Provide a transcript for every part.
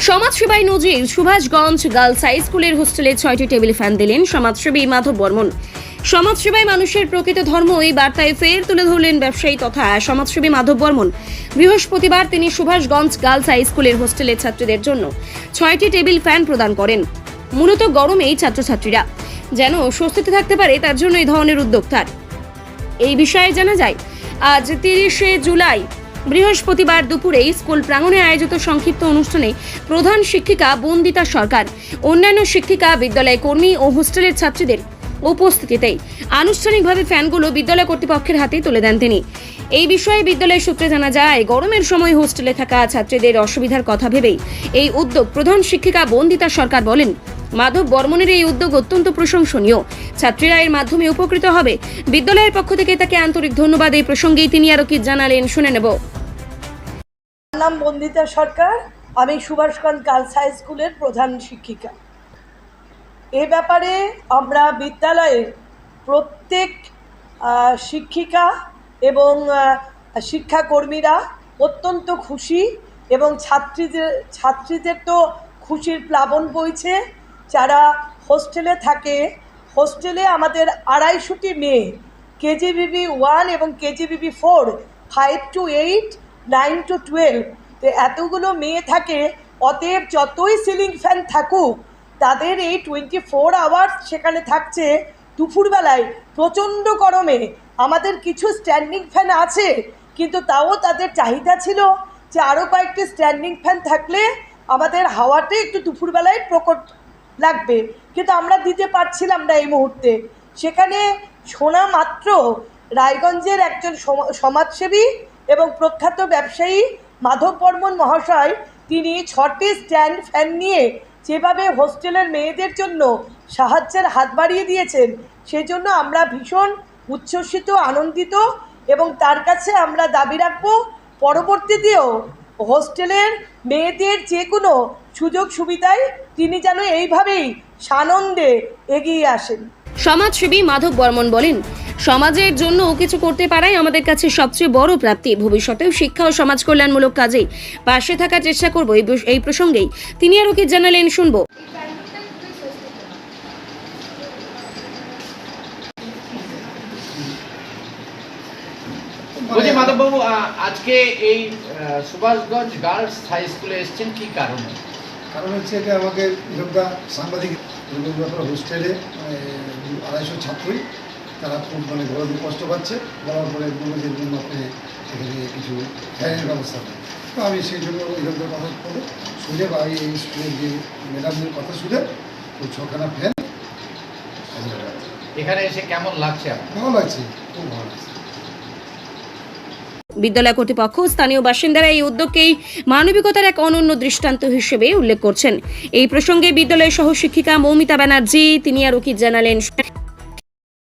সমাজসেবায় নজির Subhashganj girls high স্কুলের হোস্টেলে 6টি টেবিল ফ্যান দিলেন সমাজসেবী মাধব বর্মন। সমাজসেবায় মানুষের প্রকৃত ধর্ম এই বার্তায় ফের তুলে ধরলেন ব্যবসায়ী তথা সমাজসেবী মাধব বর্মন। বৃহস্পতিবার তিনি সুভাষগঞ্জ গার্লস হাই স্কুলের হোস্টেলের ছাত্রীদের জন্য 6টি টেবিল ফ্যান প্রদান করেন। মূলত গরমেই ছাত্রছাত্রীরা যেন স্বস্তিতে থাকতে পারে তার জন্য এই ধরনের উদ্যোগ তার। এই বিষয়ে জানা যায়, আজ 30শে জুলাই বৃহস্পতিবার দুপুরে স্কুল প্রাঙ্গণে আয়োজিত সংক্ষিপ্ত অনুষ্ঠানে প্রধান শিক্ষিকা বন্দিতা সরকার, অন্যান্য শিক্ষিকা, বিদ্যালয় কর্মী ও হোস্টেলের ছাত্রীদের উপস্থিতিতে আনুষ্ঠানিকভাবে ফ্যানগুলো বিদ্যালয় কর্তৃপক্ষের হাতে তুলে দেন তিনি। এই বিষয়ে বিদ্যালয় সূত্রে জানা যায়, গরমের সময় হোস্টেলে থাকা ছাত্রীদের অসুবিধার কথা ভেবেই এই উদ্যোগ। প্রধান শিক্ষিকা বন্দিতা সরকার বলেন, মাধব বর্মনের এই উদ্যোগ অত্যন্ত প্রশংসনীয়। ছাত্রীরা এর মাধ্যমে উপকৃত হবে। বিদ্যালয়ের পক্ষ থেকে তাকে আন্তরিক ধন্যবাদ। এই প্রসঙ্গেই তিনি আরো কি জানালেন শুনে নেব। নাম বন্দিতা সরকার, আমি সুভাষগঞ্জ গার্লস হাই স্কুলের প্রধান শিক্ষিকা। এ ব্যাপারে আমরা বিদ্যালয়ের প্রত্যেক শিক্ষিকা এবং শিক্ষাকর্মীরা অত্যন্ত খুশি এবং ছাত্রীদের তো খুশির প্লাবন বইছে। যারা হোস্টেলে থাকে, হোস্টেলে আমাদের 250টি মেয়ে, কেজিবিবি 1 এবং কেজিবিবি 4, 5 to 8, 9 to 12, তো এতগুলো মেয়ে থাকে। অতএব যতই সিলিং ফ্যান থাকুক, তাদের এই 24 আওয়ার্স সেখানে থাকছে। দুপুরবেলায় প্রচণ্ড গরমে আমাদের কিছু স্ট্যান্ডিং ফ্যান আছে, কিন্তু তাও তাদের চাহিদা ছিল যে আরও কয়েকটি স্ট্যান্ডিং ফ্যান থাকলে আমাদের হাওয়াটা একটু দুপুরবেলায় প্রকট লাগবে, কিন্তু আমরা দিতে পারছিলাম না এই মুহূর্তে। সেখানে শোনা মাত্র রায়গঞ্জের একজন সমাজসেবী এবং প্রখ্যাত ব্যবসায়ী মাধব বর্মন মহাশয়, তিনি 6টি স্ট্যান্ড ফ্যান নিয়ে যেভাবে হোস্টেলের মেয়েদের জন্য সাহায্যের হাত বাড়িয়ে দিয়েছেন, সেজন্য আমরা ভীষণ উচ্ছ্বসিত, আনন্দিত এবং তার কাছে আমরা দাবি রাখব পরবর্তীতেও হোস্টেলের মেয়েদের যে কোনো সুযোগ সুবিধায় তিনি যেন এইভাবেই সানন্দে এগিয়ে আসেন। সমাজসেবী মাধব বর্মন বলেন, সমাজের জন্য কিছু করতে পারাই আমাদের কাছে সবচেয়ে বড় প্রাপ্তি। ভবিষ্যতেও শিক্ষা ও সমাজ কল্যাণমূলক কাজে পাশে থাকার চেষ্টা করব। এই প্রসঙ্গেই তিনি আরো কি জানালেন শুনবো। মাধববাবু, আজকে এই সুভাষগঞ্জ গার্লস হাই স্কুলে এসেছেন কি কারণে? কারণ হচ্ছে এটা আমাদের যোদ্ধা সাংবাদিক হোস্টেলে 250 ছাত্রই, তারা খুব গরমে কষ্ট পাচ্ছে। বলার পরে বললের জন্য আপনি এখানে কিছু ফ্যানের ব্যবস্থা করেন। তো আমি সেই জন্য যোদ্ধার কথা শুনে বা এই স্কুলের যে ম্যাডামদের কথা শুনে ওই 6খানা ফ্যান এখানে এসে কেমন লাগছে? ভালো লাগছে, খুব ভালো লাগছে। বিদ্যালয় কর্তৃপক্ষ, স্থানীয় বাসিন্দারা এই উদ্যোগকেই মানবিকতার এক অনন্য দৃষ্টান্ত হিসেবে উল্লেখ করছেন। এই প্রসঙ্গে বিদ্যালয়ের সহ শিক্ষিকা মৌমিতা ব্যানার্জি তিনি আরো কি জানালেন।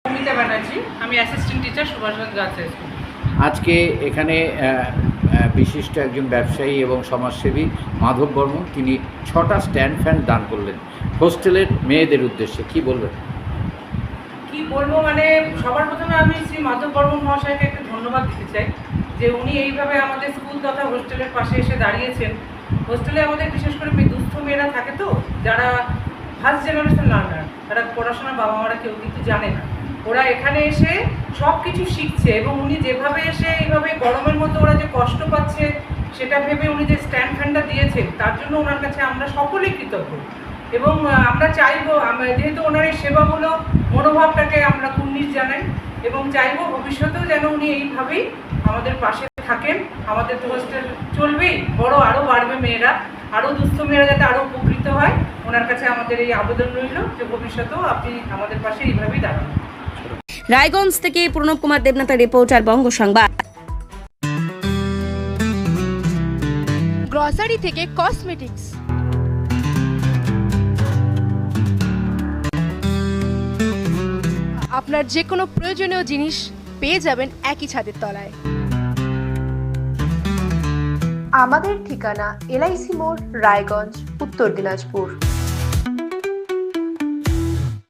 মৌমিতা ব্যানার্জি, আমি assistant teacher Subhashganj girls high school. আজকে এখানে বিশিষ্ট একজন ব্যবসায়ী এবং সমাজসেবী মাধব বর্মন, তিনি 6টা স্ট্যান্ড ফ্যান দান করলেন হোস্টেলের মেয়েদের উদ্দেশ্যে। কি বলবেন? কি বলবো, মানে সবার প্রথমে আমি শ্রী মাধব বর্মন মহাশয়কে একটু ধন্যবাদ দিতে চাই যে উনি এইভাবে আমাদের স্কুল তথা হোস্টেলের পাশে এসে দাঁড়িয়েছেন। হোস্টেলে আমাদের বিশেষ করে দুস্থ মেয়েরা থাকে, তো যারা ফার্স্ট জেনারেশন লার্নার, তারা পড়াশোনা বাবা মারা কেউ কিন্তু জানে না, ওরা এখানে এসে সব কিছু শিখছে। এবং উনি যেভাবে এসে এইভাবে গরমের মধ্যে ওরা যে কষ্ট পাচ্ছে সেটা ভেবে উনি যে স্ট্যান্ড ফ্যানটা দিয়েছেন, তার জন্য ওনার কাছে আমরা সকলেই কৃতজ্ঞ। এবং আমরা চাইবো, যেহেতু ওনার এই সেবামূলক মনোভাবটাকে আমরা কুর্নিশ জানাই এবং চাইবো ভবিষ্যতেও যেন উনি এইভাবেই আমাদের পাশে থাকেন। আমাদের তো হোস্টেল চলবেই, আরও বাড়বে মেয়েরা, আরও দুস্থ মেয়েরা যাতে আরও উপকৃত হয়। ওনার কাছে আমাদের এই আবেদন রইল যে ভবিষ্যতেও আপনি আমাদের পাশে এইভাবেই দাঁড়ান। রায়গঞ্জ থেকে প্রণব কুমার দেবনাথের রিপোর্টার, বঙ্গ সংবাদ। গ্রসারি থেকে কসমেটিক্স, আপনার যে কোনো প্রয়োজনীয় জিনিস পেয়ে যাবেন একই ছাদের তলায়। আমাদের ঠিকানা LIC মোড়, রায়গঞ্জ, উত্তর দিনাজপুর।